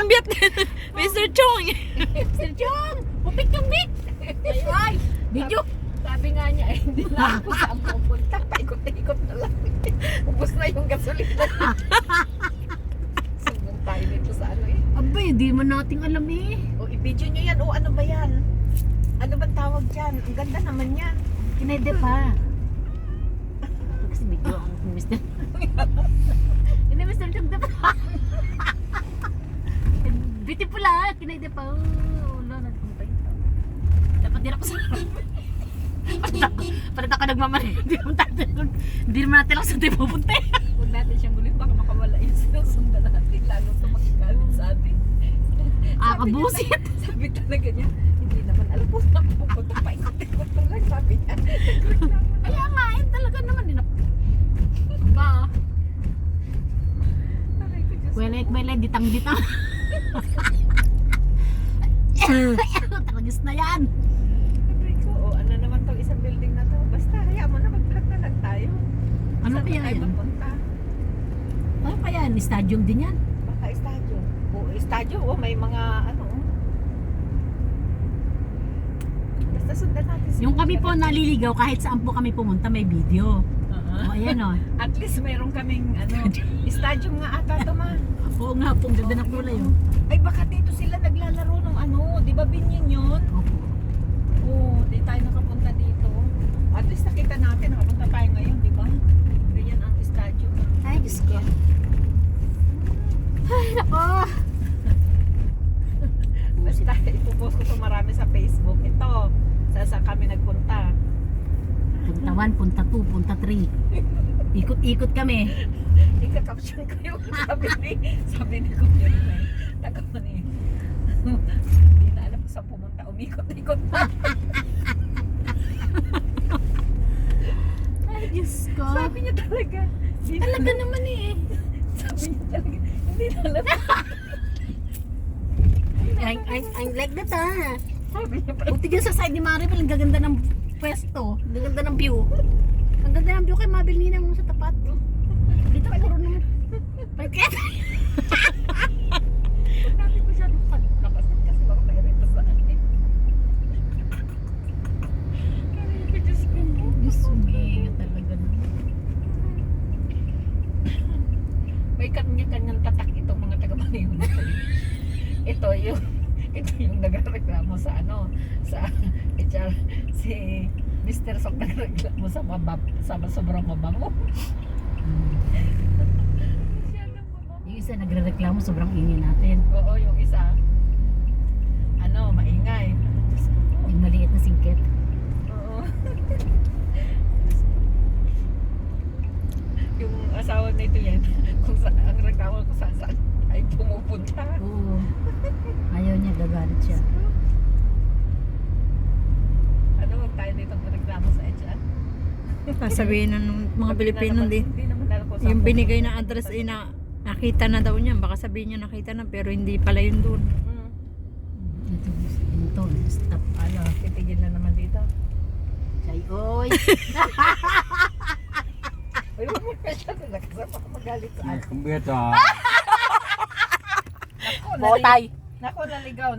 kambyat. Mr. Chong. Mr. Chong, pupik kang big. Ay, video. Sabi nga niya, hindi na ako saan pupunta. Paikot-ikot na lang. Ubus na yung gasolina. Sumbong tayo nito sa ano eh. Abay, di man nating alam eh. O, i-video nyo yan. O, ano ba yan? Ano bang tawag dyan? Ang ganda naman yan. Kinede pa. Kasi video ako kung Mr. Hindi Mr. Chong na pa. Beautiful ah, kinede pa. Oh, no, natin pa ito. Dapat din ako sa... Palit ako nagmamali. Hindi naman natin lang sa tayo pupunta. Huwag natin siyang gulit. Baka makawala yung sinusundan natin. Lalo tumagkalit sa atin. Kabusit. Sabi talaga niya, hindi naman alam po na pupunta. Paikot-ikot na lang. Sabi niya. Kaya nga, eh, talaga naman din ako. Ba? Welet, ditang-ditang. Tragis na yan. Sabi ko, o ano naman tong isang building na to. Basta hayaan mo na mag-vlog na lang tayo. Ano Saan kaya tayo yan? mapunta? Ano kaya yan? Stadium din yan. Baka estadyo. O estadyo, o may mga ano. Basta sundan natin. Yung kami po naliligaw, kahit saan po kami pumunta, may video. O, ayan o. At least mayroon kaming ano, estadyo nga ata ito ma. Oo nga po, ang ganda ng kulay o. Ay baka dito sila naglalaro ng ano, di ba binyan yun? Opo. Oo, di tayo nakapunta dito. At least nakita natin, nakapunta tayo ngayon, di ba? Ganyan ang estadyo. Ay, Diyos ko. Ay, nako. Basta ipopost ko ito marami sa Facebook. Ito, saan kami nagpunta. Punta 1, punta 2, punta 3. Ikot-ikot kami. Ika-caption ko yung sabi ni Kuya Rinay. Taga mo ni. Hindi na alam kung saan pumunta. Umikot-ikot na. Ay, Diyos ko. Sabi niya talaga. Talaga naman eh. Sabi niya talaga. Hindi na alam. Ang like that ah. Sabi niya pa. Buti dyan sa side ni Maribel, ang gaganda ng pwesto. Ang gaganda ng view. Ang ganda ng view kay Mabel Nina mo sa tapat. Dito puro naman. Bakit? Huwag natin ko siya nakasit kasi baka nairita sa akin. Kaya ko Diyos ko. Diyos me, talaga naman. May kanya-kanyang tatak itong mga taga-Maniw. Ito yung nagreklamo sa ano, sa HR, si Mr. Sok nagreklamo sa sobrang mabango. Masyadong mabango. Yung isa nagre-reklamo, sobrang ingay natin. Oo, yung isa, ano, maingay. Diyos ko po. Yung maliit na singkit. Oo. Yung asawa na ito yan, kung ang reklamo kung saan ay pumupunta. Oo. Ayaw niya, gagalit siya. Ano, huwag tayo dito reklamo sa HR? Sasabihin ng mga Pilipino din. Hindi naman alam kung saan Yung binigay na address ay nakita na daw niya. Baka sabihin niya nakita na pero hindi pala yun doon. Ito, stop. Ano, titigil na naman dito. Chay, oy. Uy, huwag mo na siya nakasama ka magalit sa akin. Không biết à. Nako, Botay. Nako, naligaw.